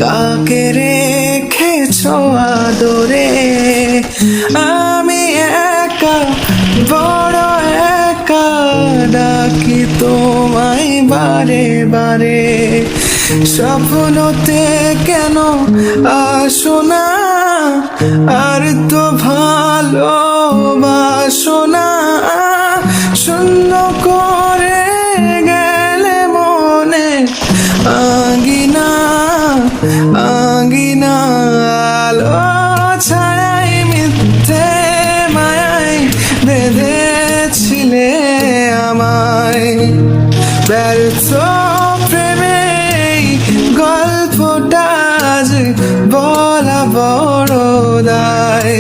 কাকে রেখেছো আদরে, আমি একা বড় একা, ডাকি তোমায় বারে বারে। স্বপ্নতে কেন আসো না, আর তো ভালোবাসো না, শূন্য করে গেলে মনে আঙ্গিনা আঙ্গিনা। আলো ছায়াই মিথ্যে মায়াই বেঁধেছিলে আমায়, ব্যর্থ প্রেমে গল্পটা আজ বলা বড় দায়।